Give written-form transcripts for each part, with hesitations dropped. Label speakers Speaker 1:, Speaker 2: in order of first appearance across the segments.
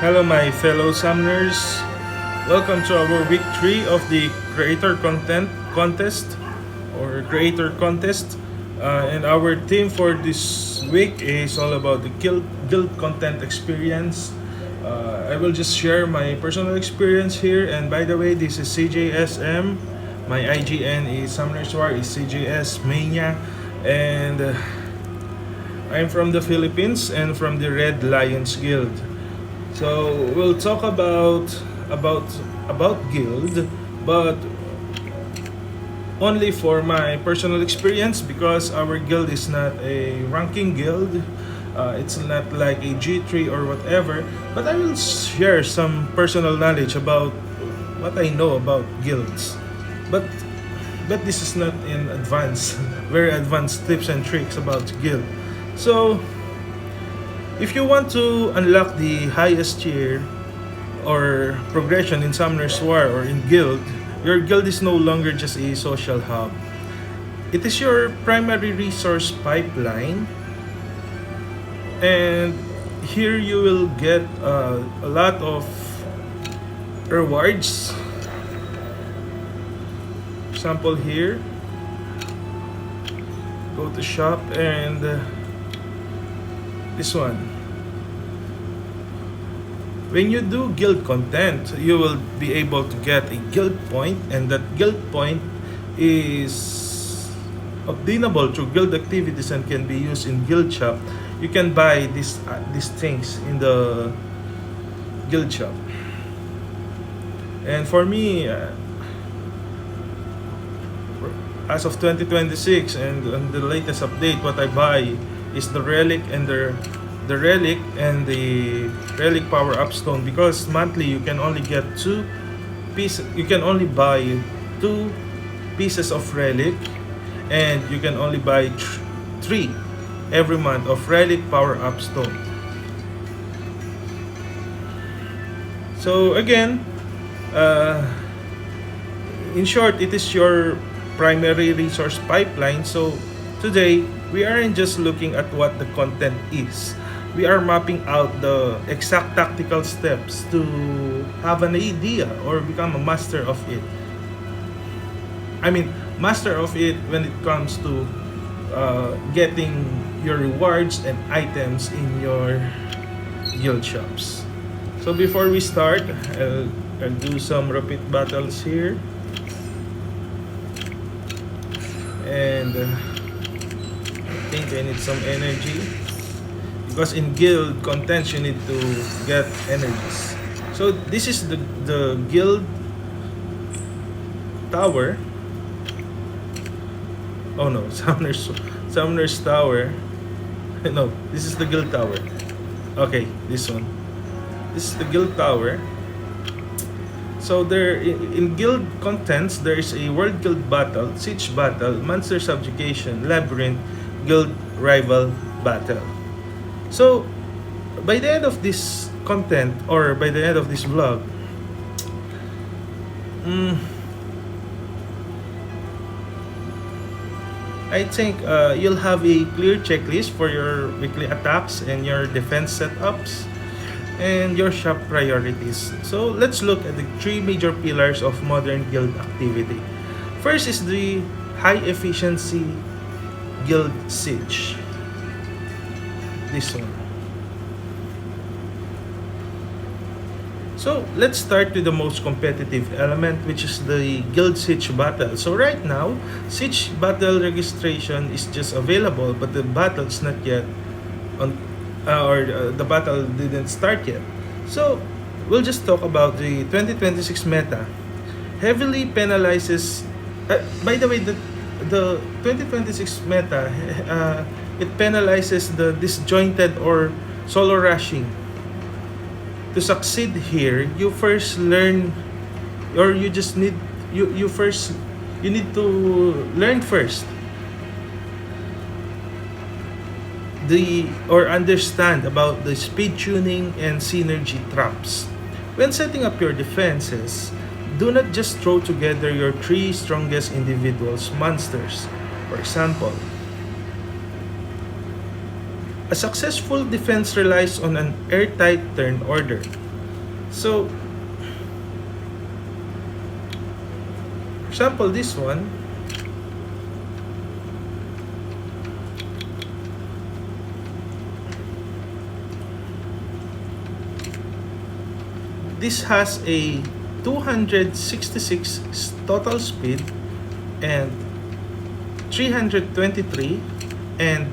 Speaker 1: Hello, my fellow summoners. Welcome to our week 3 of the Creator Content Contest or Creator Contest. And our theme for this week is all about the guild content experience. I will just share my personal experience here. And by the way, this is CJSM. My IGN is Summoners War is CJS Mania. And I'm from the Philippines and from the Red Lions Guild. So we'll talk about guild, but only for my personal experience because our guild is not a ranking guild. It's not like a G3 or whatever. But I will share some personal knowledge about what I know about guilds. But this is not in advance, very advanced tips and tricks about guild. So if you want to unlock the highest tier or progression in Summoner's War or in guild, your guild is no longer just a social hub. It is your primary resource pipeline, and here you will get a lot of rewards. Example here, go to shop and this one. When you do guild content, you will be able to get a guild point, and that guild point is obtainable through guild activities and can be used in guild shop. You can buy these things in the guild shop. And for me, as of 2026 and on the latest update, what I buy is the relic and the relic and the relic power up stone, because monthly you can only get you can only buy 2 pieces of relic, and you can only buy 3 every month of relic power up stone. So again, in short, it is your primary resource pipeline. So today we aren't just looking at what the content is. We are mapping out the exact tactical steps to have an idea or become a master of it. I mean, master of it when it comes to getting your rewards and items in your guild shops. So before we start, I'll do some repeat battles here. And I think I need some energy, because in guild content you need to get energies. So this is the guild tower. Oh no, summoner's tower. No, this is the guild tower. Okay, this one. This is the guild tower. So there, in guild contents, there is a world guild battle, siege battle, monster subjugation, labyrinth, guild rival battle. So by the end of this content, or by the end of this vlog, I think you'll have a clear checklist for your weekly attacks and your defense setups and your shop priorities. So let's look at the 3 major pillars of modern guild activity. First is the high efficiency guild siege. This one. So let's start with the most competitive element, which is the guild siege battle. So right now, siege battle registration is just available, but the battle is not yet on, the battle didn't start yet. So we'll just talk about the 2026 meta. Heavily penalizes. By the way, the 2026 meta it penalizes the disjointed or solo rushing. To succeed here, you first learn, or you just need you need to learn first or understand about the speed tuning and synergy traps. When setting up your defenses, do not just throw together your 3 strongest individuals monsters. For example, a successful defense relies on an airtight turn order. So, for example, this one, this has a 266 total speed and 323 and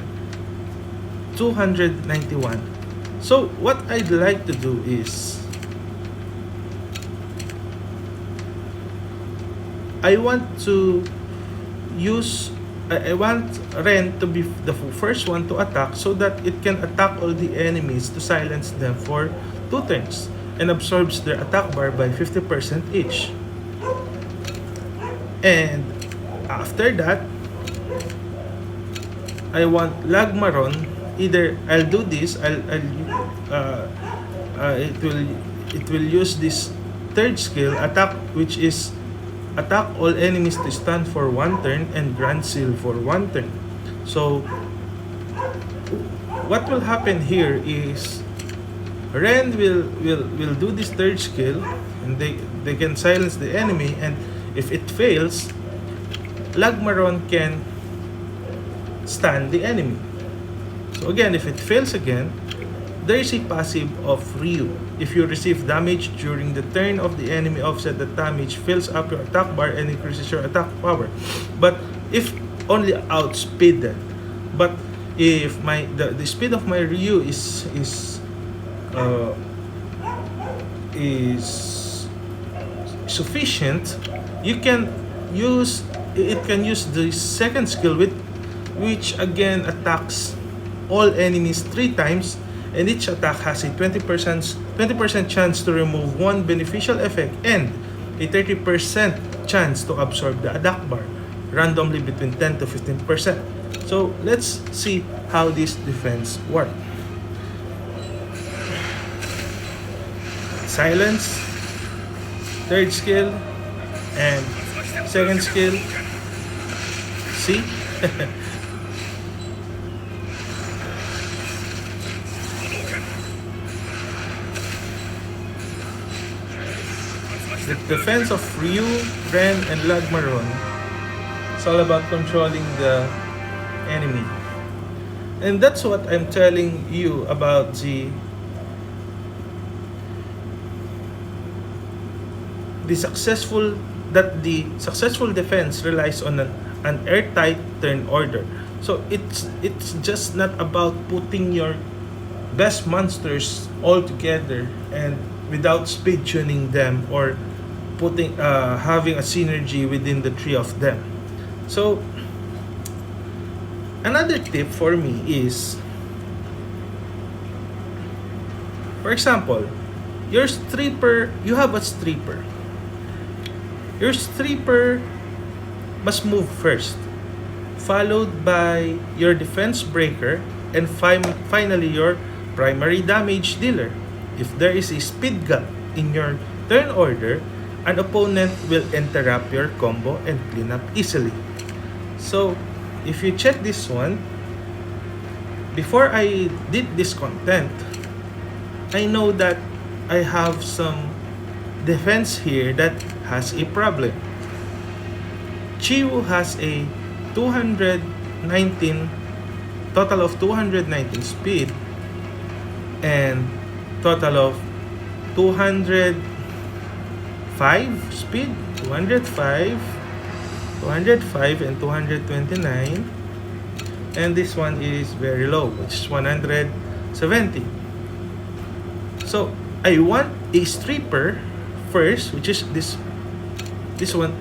Speaker 1: 291. So what I'd like to do is I want to use I want Ren to be the first one to attack so that it can attack all the enemies to silence them for 2 turns and absorbs their attack bar by 50% each. And after that, I want Lagmaron. Either I'll do this, it will use this third skill attack, which is attack all enemies to stand for 1 turn and grant seal for 1 turn. So what will happen here is Ren will do this third skill and they can silence the enemy, and if it fails, Lagmaron can stun the enemy. So again, if it fails again, there is a passive of Ryu. If you receive damage during the turn of the enemy, offset the damage, fills up your attack bar and increases your attack power. But if only outspeeded, but if the speed of my Ryu is sufficient, you can use the second skill which again attacks all enemies 3 times, and each attack has a 20% chance to remove 1 beneficial effect and a 30% chance to absorb the attack bar randomly between 10 to 15%. So let's see how this defense works. Silence, third skill, and second skill. See? The defense of Ryu, Ren, and Lagmaron is all about controlling the enemy. And that's what I'm telling you about the successful defense relies on an airtight turn order. So it's just not about putting your best monsters all together and without speed tuning them or having a synergy within the 3 of them. So another tip for me is, for example, you have a stripper. Your stripper must move first, followed by your defense breaker, and finally your primary damage dealer. If there is a speed gap in your turn order, an opponent will interrupt your combo and clean up easily. So if you check this one, before I did this content, I know that I have some defense here that has a problem. Chiwu has a 219 total of 219 speed and total of 205 speed, 205 and 229, and this one is very low, which is 170. So I want a stripper first, which is this one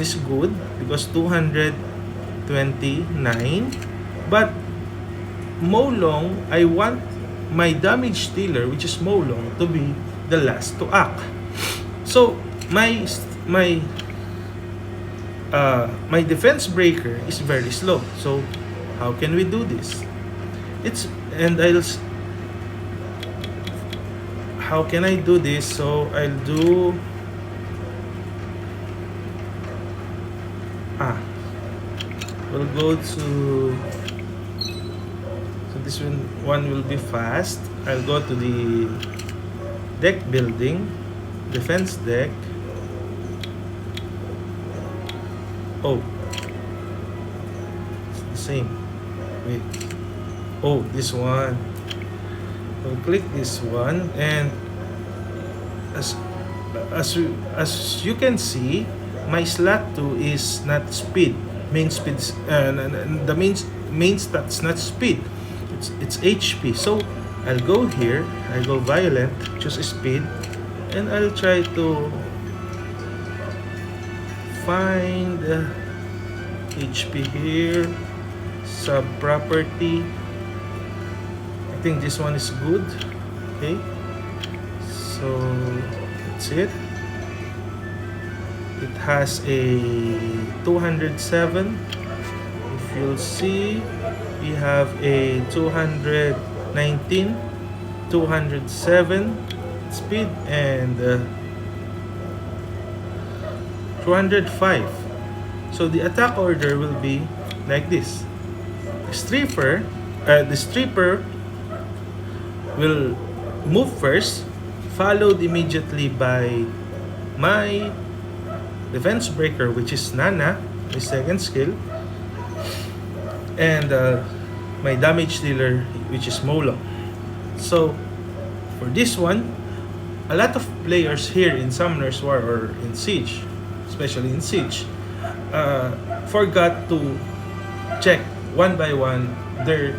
Speaker 1: is good because 229, but Molong, I want my damage dealer, which is Molong, to be the last to act. So my defense breaker is very slow. So how can we do this? How can I do this? So I'll do we'll go to, so this one will be fast. I'll go to the deck building. defense deck. Oh, it's the same. Wait. Oh, this one. I'll click this one, and as as you can see, my slot 2 is not speed. Main speed, the main stat's not speed. It's HP. So I'll go here. I go violent, choose speed, and I'll try to find HP here. Sub property. I think this one is good. Okay. So that's it. It has a 207. If you'll see, we have a 219, 207 speed, and 205. So the attack order will be like this. The stripper will move first, followed immediately by my defense breaker, which is Nana, my second skill, and my damage dealer, which is Molo. So for this one, a lot of players here in Summoner's War or in Siege, especially in Siege, forgot to check one by one the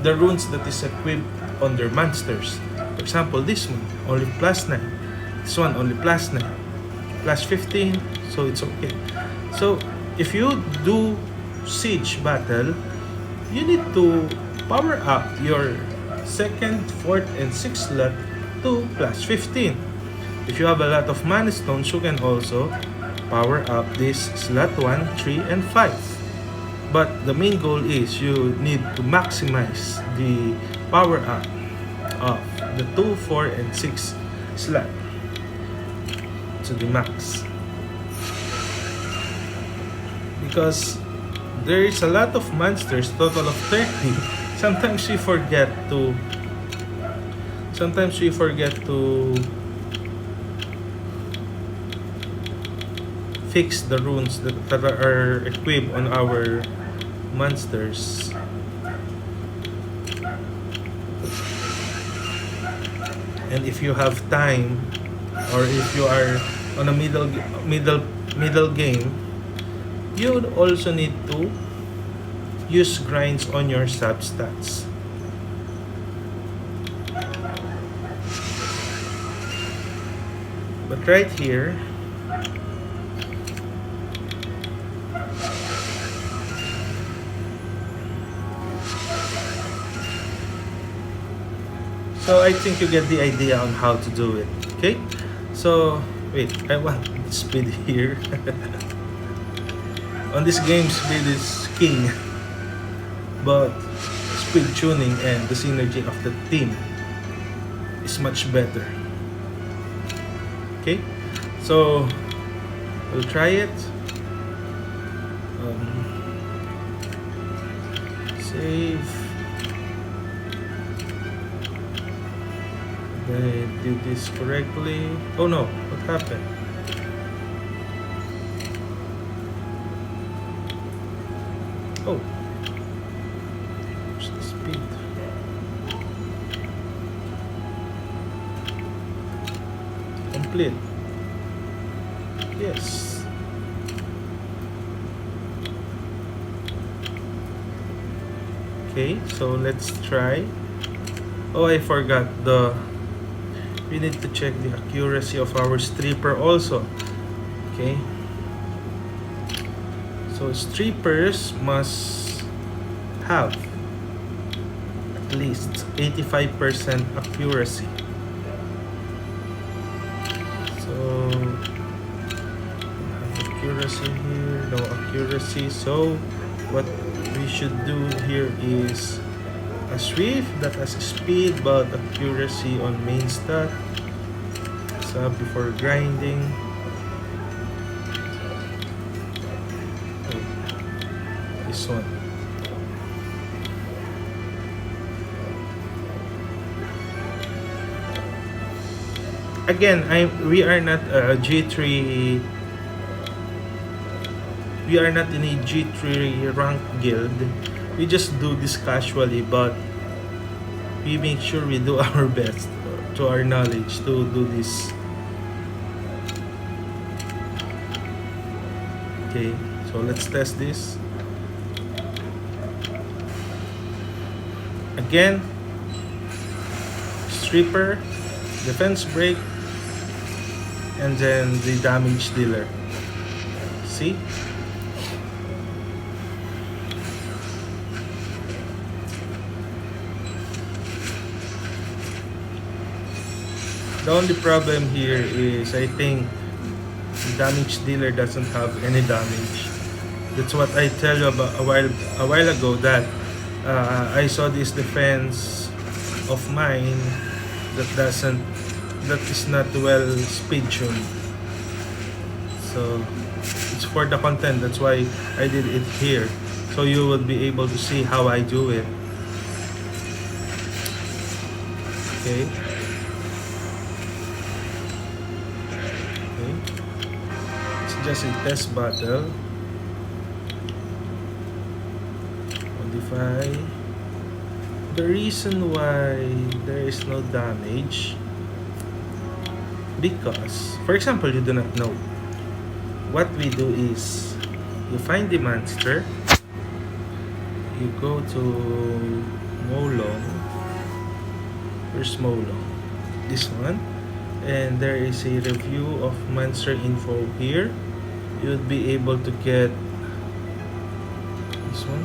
Speaker 1: runes that is equipped on their monsters. For example, this one only +9, this one only +9, +15, so it's okay. So if you do siege battle, you need to power up your second, fourth, and sixth slot to +15. If you have a lot of mana stones, you can also power up this slot 1, 3, and 5. But the main goal is you need to maximize the power up of the 2, 4, and 6 slot to the max. Because there is a lot of monsters, total of 30. Sometimes we forget to fix the runes that are equipped on our monsters. And if you have time, or if you are on a middle game, you would also need to use grinds on your substats. But right here, so I think you get the idea on how to do it. Okay, so wait, I want speed here. On this game, speed is king, but speed tuning and the synergy of the team is much better. Okay, so we'll try it. Save. Did I do this correctly? Oh no, what happened? Oh, where's the speed? Complete. Yes. Okay, so let's try. Oh, I forgot we need to check the accuracy of our stripper also. Okay. So strippers must have at least 85% accuracy. So accuracy here, no accuracy. So what we should do here is a swift that has speed but accuracy on main stat. So before grinding. This one. Again, we are not a G3, we are not in a G3 rank guild. We just do this casually, but we make sure we do our best to our knowledge to do this. Okay, so let's test this. Again, stripper, defense break, and then the damage dealer. See? The only problem here is I think the damage dealer doesn't have any damage. That's what I tell you about a while ago, that I saw this defense of mine that is not well speed tuned. So it's for the content. That's why I did it here, so you will be able to see how I do it. Okay. It's just a test battle. Modify. The reason why there is no damage, because, for example, you do not know. What we do is, you find the monster, you go to Molong. Where's Molong? This one. And there is a review of monster info here. You would be able to get this one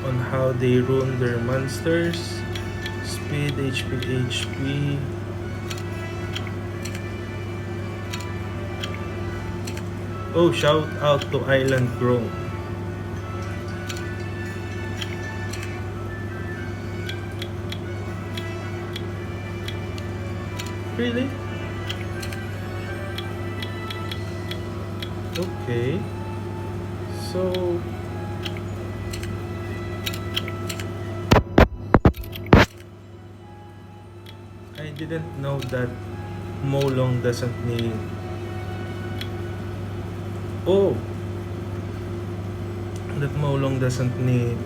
Speaker 1: on how they run their monsters, speed, HP. Oh, shout out to Island Grown. Really? Okay. So I didn't know that Molong doesn't need. Oh, that Molong doesn't need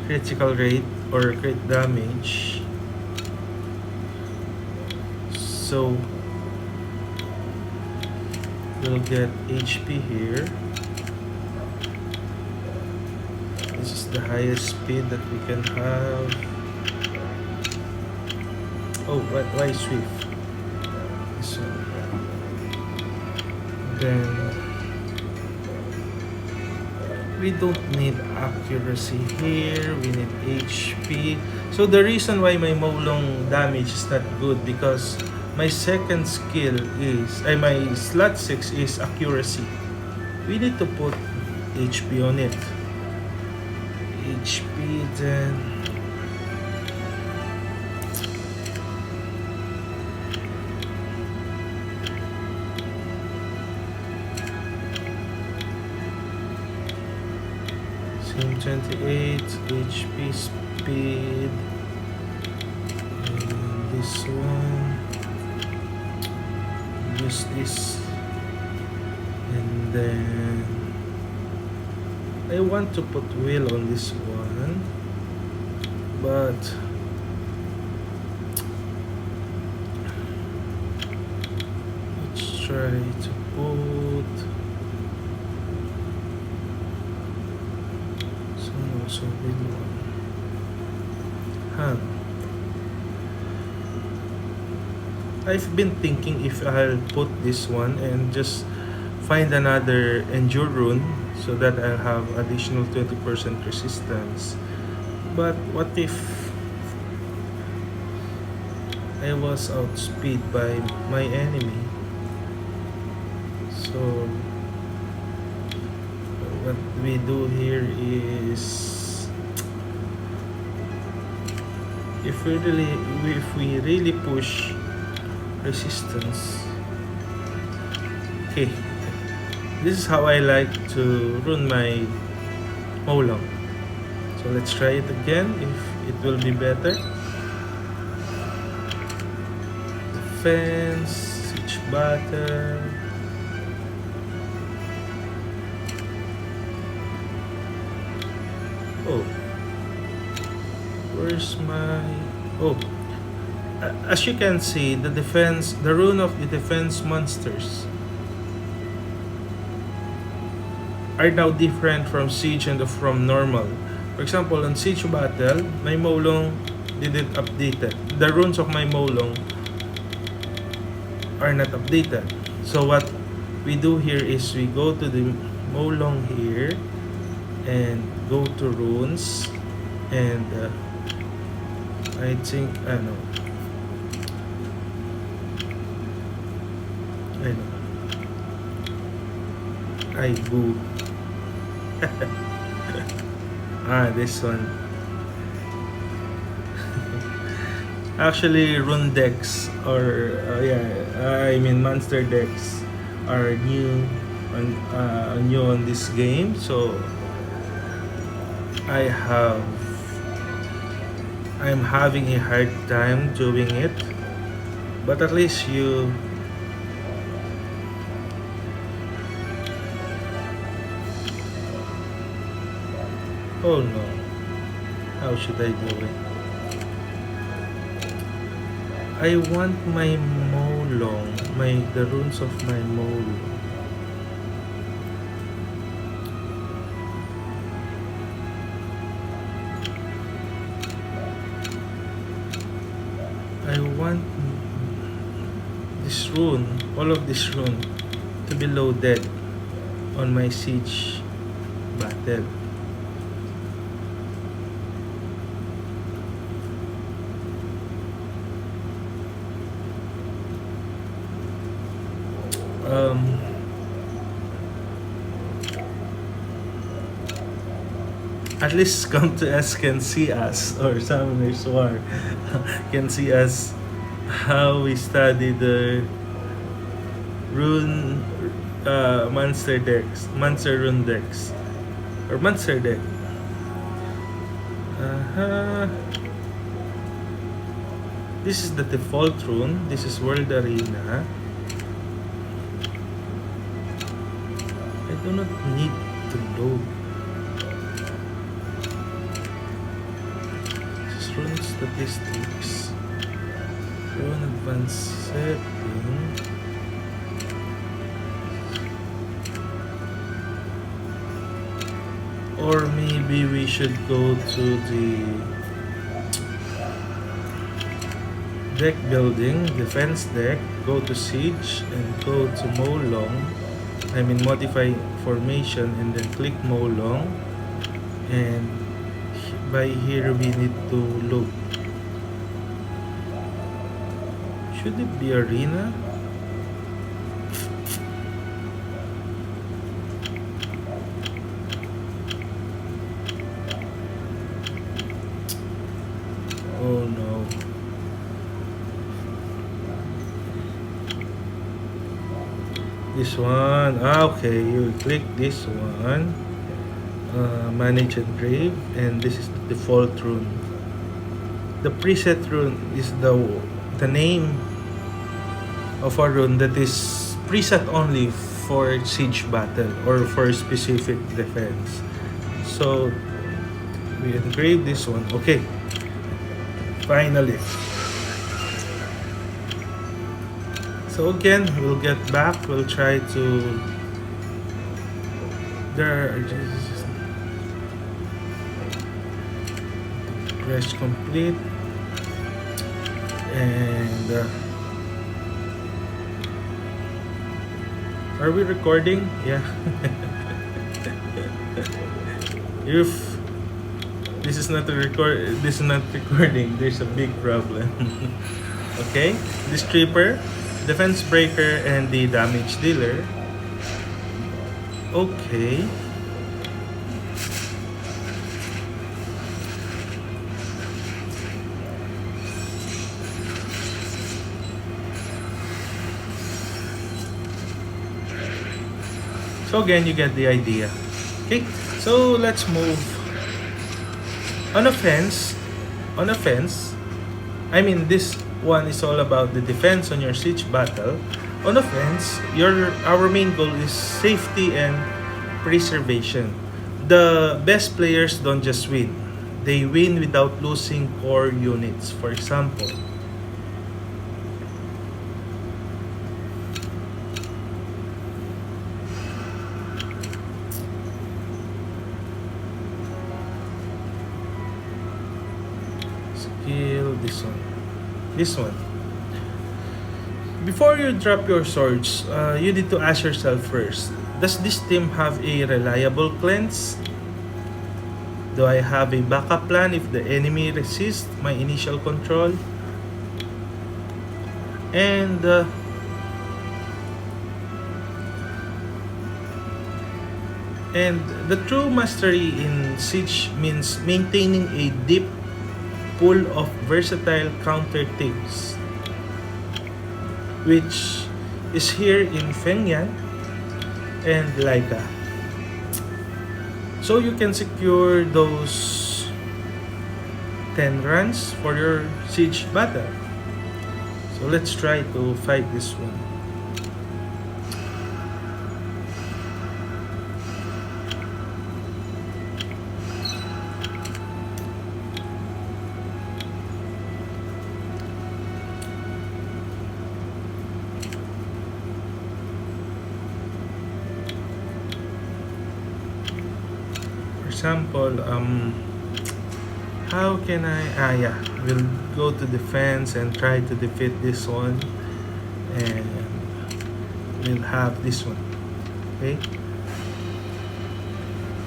Speaker 1: critical rate or crit damage. So we'll get HP here. This is the highest speed that we can have. Oh, why Swift? This one. Then we don't need accuracy here. We need HP. So the reason why my Molong damage is not good, because my second skill is, my slot 6 is accuracy. We need to put HP on it. HP, then same 28 HP speed, and this one. Use this, and then I want to put wheel on this one, but let's try to put some also wheel one. I've been thinking if I'll put this one and just find another Endure rune so that I'll have additional 20% resistance. But what if I was outspeed by my enemy? So what we do here is, if we really push resistance. Okay, this is how I like to run my Molong. So let's try it again. If it will be better. Defense, siege battle. Oh, where's my... Oh, as you can see, the rune of the defense monsters are now different from siege and from normal. For example, on siege battle, my Molong didn't update it. The runes of my Molong are not updated. So what we do here is we go to the Molong here and go to runes, and I think I know. I go. This one. Actually, rune decks or I mean monster decks are new on this game, so I'm having a hard time doing it, but at least you... Oh no, how should I do it? I want my Molong, the runes of my Molong. I want this rune, all of this rune, to be loaded on my siege battle. At least come to us can see us, or Summoners War can see us how we study the rune monster rune decks, or monster deck. This is the default rune. This is World Arena. I do not need to load. This is rune statistics, rune advanced setting. Or maybe we should go to the deck building, defense deck, go to siege and go to Molong. I mean modify formation and then click Molong, and by here we need to look. Should it be arena? Oh no. This one. Okay, you click this one. Manage engrave, and this is the default rune. The preset rune is the name of a rune that is preset only for siege battle or for specific defense. So we engrave this one. Okay. Finally. So again, we'll get back. We'll try to... Press complete. And... are we recording? Yeah. If this is not recording, there's a big problem. Okay, the stripper, defense breaker, and the damage dealer. Okay. So again, you get the idea. Okay, so let's move. On offense, on offense, I mean this one is all about the defense on your siege battle. On offense, our main goal is safety and preservation. The best players don't just win. They win without losing core units. For example, skill this one. This one. Before you drop your swords, you need to ask yourself first, does this team have a reliable cleanse? Do I have a backup plan if the enemy resists my initial control? And the true mastery in Siege means maintaining a deep pool of versatile counter teams, which is here in Feng Yan and Laika. So you can secure those 10 runs for your siege battle. So let's try to fight this one. Example, how can yeah, we'll go to defense and try to defeat this one, and we'll have this one. Okay,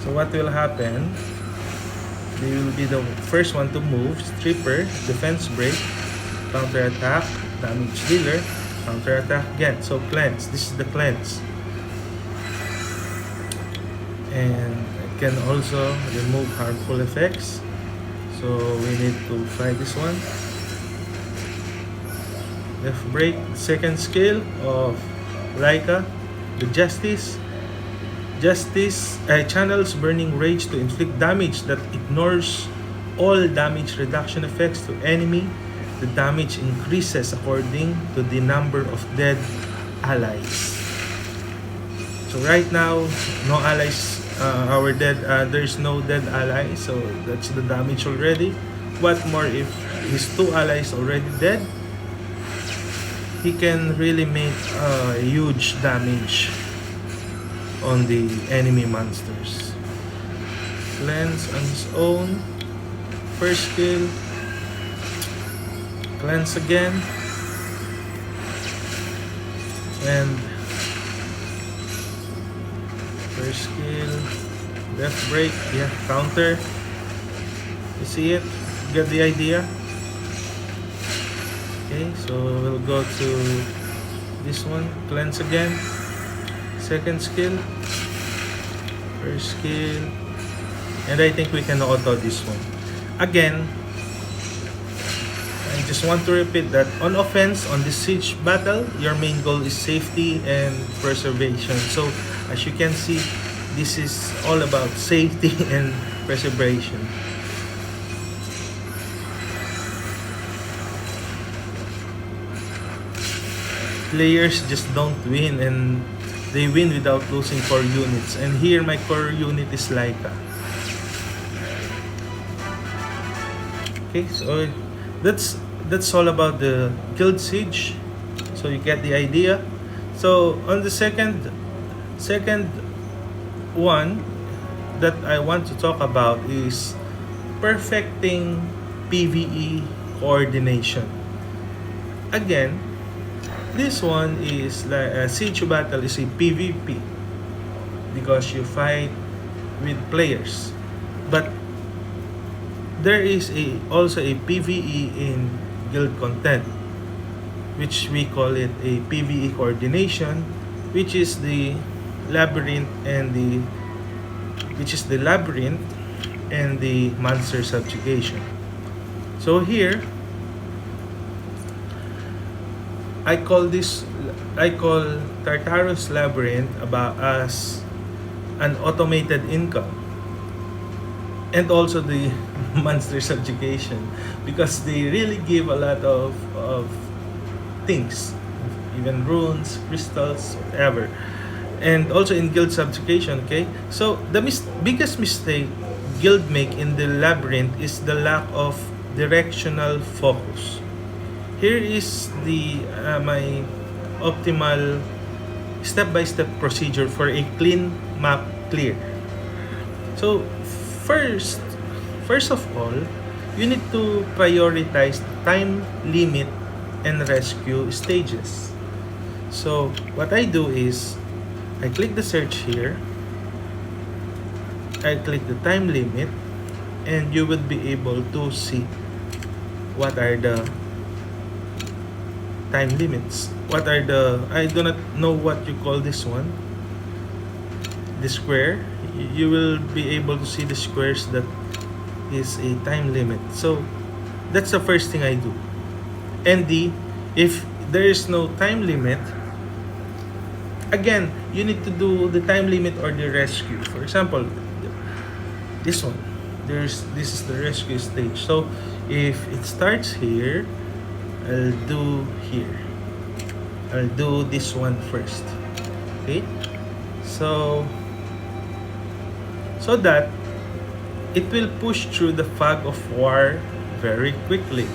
Speaker 1: so what will happen, they will be the first one to move. Stripper, defense break, counter attack, damage dealer, counter attack again. So cleanse, this is the cleanse. And can also remove harmful effects, so we need to fight this one. Left break, second skill of Laika, the Justice channels burning rage to inflict damage that ignores all damage reduction effects to enemy. The damage increases according to the number of dead allies. So right now, no allies, there's no dead ally, so that's the damage already. What more if his two allies already dead? He can really make huge damage on the enemy monsters. Cleanse on his own. First skill. Cleanse again. And first skill, left break, yeah, counter. You see it? Get the idea? Okay, so we'll go to this one, cleanse again. Second skill, first skill, and I think we can auto this one. Again, I just want to repeat that on offense, on this siege battle, your main goal is safety and preservation. So as you can see, this is all about safety and preservation. Players just don't win, and they win without losing core units. And here my core unit is Laika. Okay, so that's all about the Guild Siege. So you get the idea. So on the second one that I want to talk about is perfecting PvE coordination. Again, this one is like a siege battle is a PvP because you fight with players, but there is also a PvE in guild content, which we call it a PvE coordination, which is the labyrinth and the monster subjugation. So here I call Tartarus Labyrinth about as an automated income, and also the monster subjugation, because they really give a lot of things, even runes, crystals, whatever. And also in guild subjugation, okay? So the biggest mistake guild make in the labyrinth is the lack of directional focus. Here is the my optimal step-by-step procedure for a clean map clear. So first, first of all, you need to prioritize the time limit and rescue stages. So what I do is I click the search here, I click the time limit, and you will be able to see what are the time limits. What are the, I do not know what you call this one, the square. You will be able to see the squares that is a time limit. So that's the first thing I do. And if there is no time limit, again, you need to do the time limit or the rescue. For example, this one, this is the rescue stage. So if it starts here, I'll do here. I'll do this one first. Okay? So that it will push through the fog of war very quickly.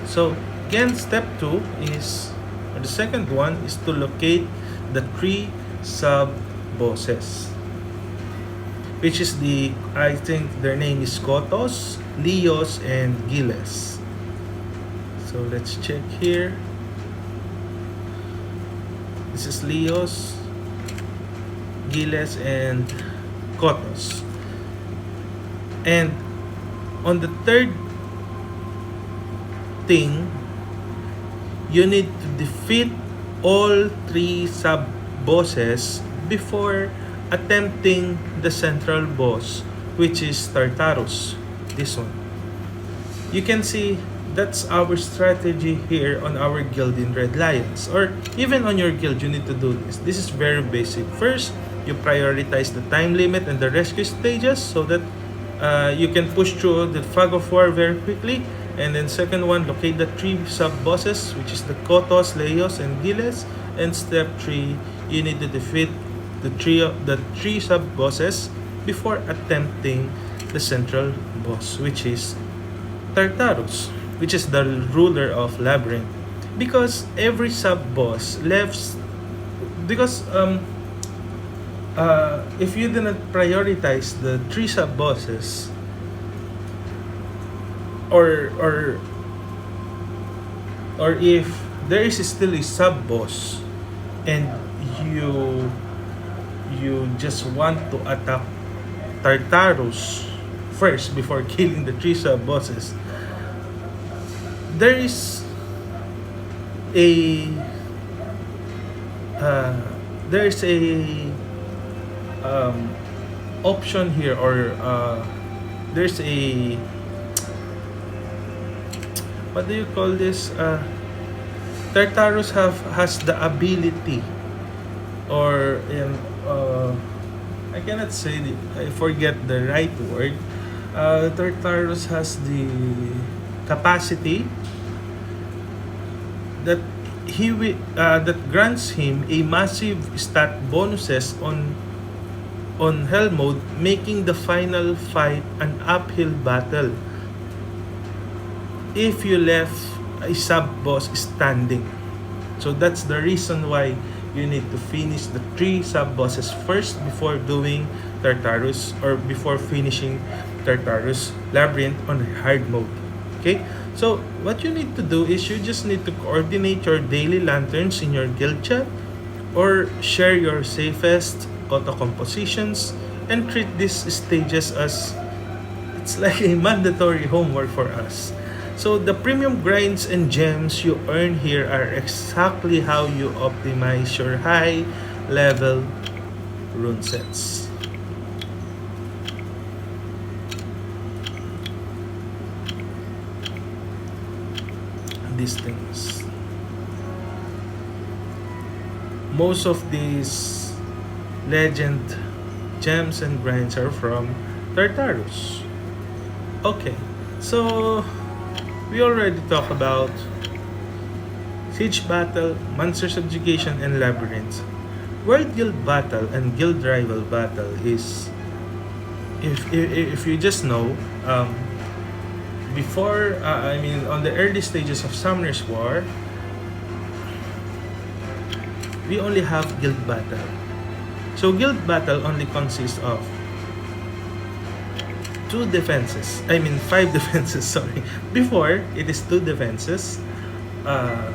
Speaker 1: So again, step 2 is, or the second one is to locate the 3 sub bosses, which is the, I think their name is Kotos, Leos, and Giles. So let's check here. This is Leos, Giles, and Kotos. And on the third thing, you need to defeat all 3 sub bosses before attempting the central boss, which is Tartarus. This one. You can see that's our strategy here on our guild in Red Lions, or even on your guild. You need to do this. This is very basic. First, you prioritize the time limit and the rescue stages so that you can push through the fog of war very quickly. And then second one, locate the 3 sub bosses, which is the Kotos, Leos, and Giles. And step 3, you need to defeat the 3 sub bosses before attempting the central boss, which is Tartarus, which is the ruler of Labyrinth. Because every sub boss left, because if you do not prioritize the 3 sub bosses, or if there is still a sub boss and you just want to attack Tartarus first before killing the 3 sub bosses, there is a option here, or there's a, what do you call this? Tartarus has the ability, or I cannot say I forget the right word. Tartarus has the capacity that that grants him a massive stat bonuses on hell mode, making the final fight an uphill battle if you left a sub boss standing. So that's the reason why you need to finish the 3 sub bosses first before doing Tartarus, or before finishing Tartarus Labyrinth on hard mode. Okay? So what you need to do is you just need to coordinate your daily lanterns in your guild chat, or share your safest auto compositions, and treat these stages as it's like a mandatory homework for us. So the premium grinds and gems you earn here are exactly how you optimize your high level rune sets. These things. Most of these legend gems and grinds are from Tartarus. Okay. So we already talked about Siege Battle, Monster Subjugation, and Labyrinth. World Guild Battle and Guild Rival Battle is, if you just know, before, I mean, on the early stages of Summoner's War, we only have Guild Battle. So Guild Battle only consists of two defenses. I mean, five defenses, sorry. Before, it is two defenses. Uh,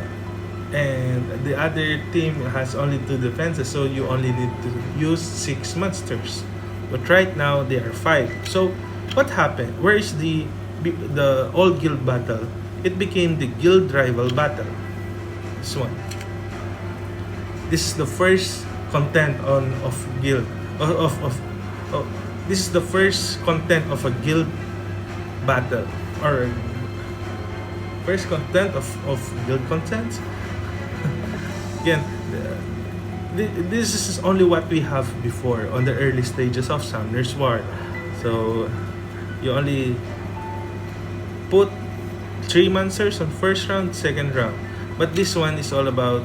Speaker 1: and the other team has only two defenses, so you only need to use six monsters. But right now, there are five. So, what happened? Where is the old guild battle? It became the guild rival battle. This one. This is the first content of guild of this is the first content of a guild battle, or first content of guild content. Again, this is only what we have before on the early stages of Summoner's War. So you only put three monsters on first round, second round. But this one is all about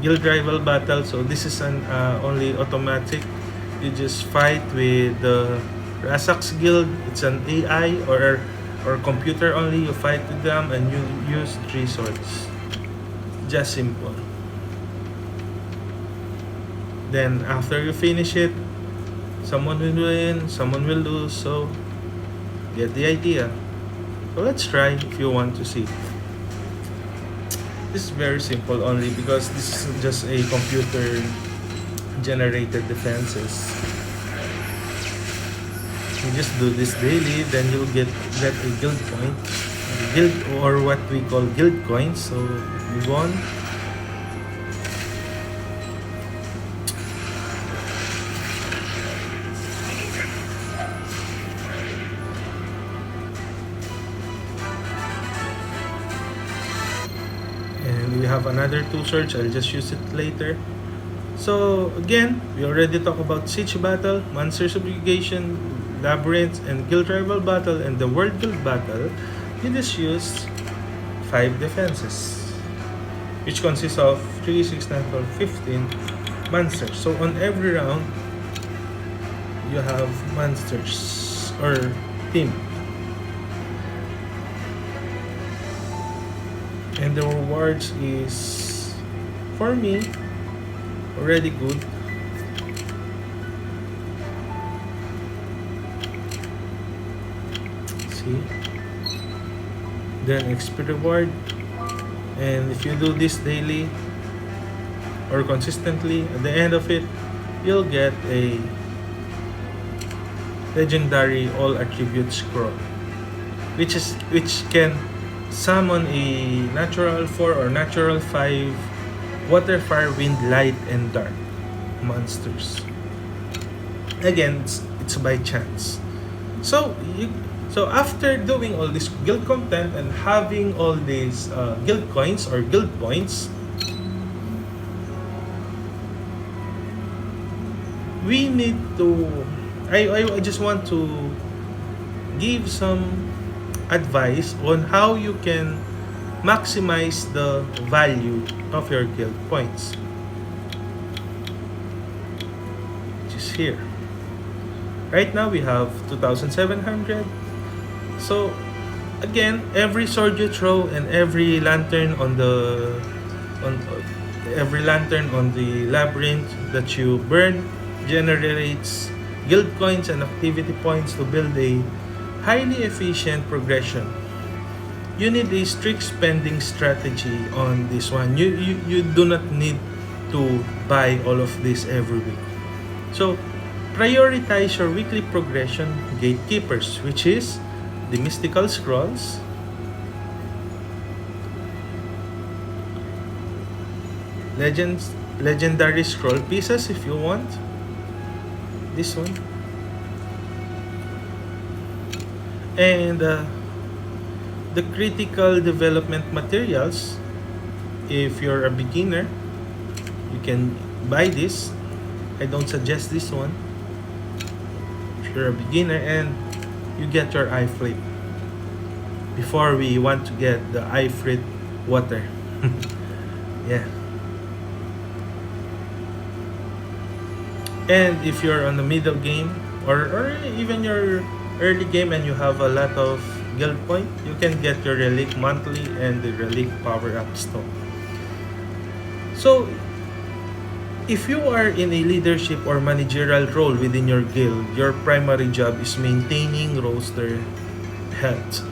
Speaker 1: guild rival battle. So this is an only automatic. You just fight with the Rasak's guild. It's an AI or computer only. You fight with them and you use three swords. Just simple. Then after you finish it, someone will win, someone will lose. So get the idea. So let's try if you want to see. This is very simple only because this is just a computer generated defenses. You just do this daily, then you'll get a guild point. Guild, or what we call guild coins. So move on. And we have another two swords. I'll just use it later. So again, we already talked about Siege Battle, Monster Subjugation, Labyrinth, and Guild Rival Battle, and the World Guild Battle. You just use five defenses, which consists of 3, 6, 9, 12, 15 monsters. So on every round, you have monsters or team. And the rewards is, for me, already good. See? Then XP reward. And if you do this daily or consistently, at the end of it, you'll get a legendary all attribute scroll, which can summon a natural 4 or natural 5 water, fire, wind, light, and dark monsters. Again, it's by chance. So after doing all this guild content and having all these guild coins or guild points, we need to. I just want to give some advice on how you can maximize the value of your guild points, which is here. Right now we have 2,700. So again, every sword you throw and every lantern on the labyrinth that you burn generates guild coins and activity points to build a highly efficient progression. You need a strict spending strategy on this one. You do not need to buy all of this every week. So prioritize your weekly progression gatekeepers, which is the mystical scrolls, legendary scroll pieces if you want. This one. And the critical development materials, if you're a beginner, you can buy this. I don't suggest this one if you're a beginner. And you get your ifrit before we want to get the ifrit water. Yeah. And if you're on the middle game, or even your early game and you have a lot of guild point, you can get your relic monthly and the relic power up stone. So if you are in a leadership or managerial role within your guild, your primary job is maintaining roster health.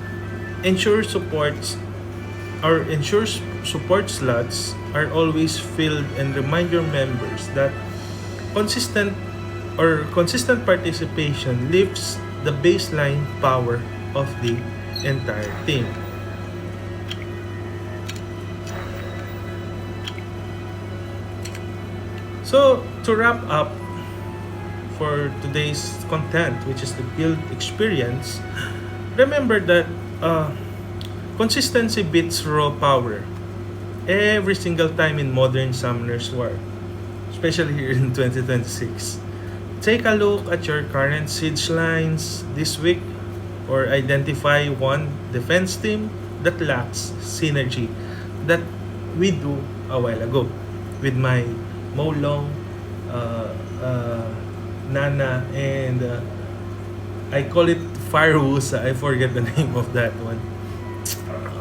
Speaker 1: Ensure supports ensure support slots are always filled and remind your members that consistent consistent participation lifts the baseline power of the entire team. So to wrap up for today's content, which is the guild experience, remember that consistency beats raw power every single time in Modern Summoner's War, especially here in 2026. Take a look at your current siege lines this week or identify one defense team that lacks synergy that we do a while ago with my Molong, uh, uh, Nana, and I call it Firewoosa. I forget the name of that one.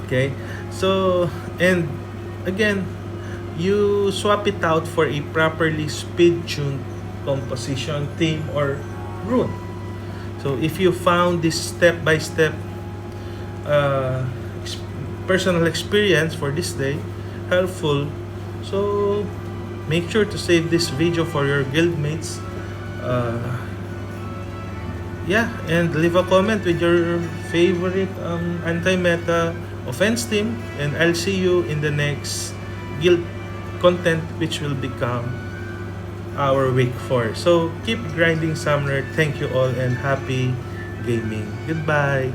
Speaker 1: Okay, so and again, you swap it out for a properly speed-tuned composition theme or rune. So if you found this step-by-step uh, ex- personal experience for this day helpful, so make sure to save this video for your guildmates. Uh, yeah, and leave a comment with your favorite anti-meta offense team, and I'll see you in the next guild content, which will become our week 4. So keep grinding, Summoner. Thank you all and happy gaming. Goodbye.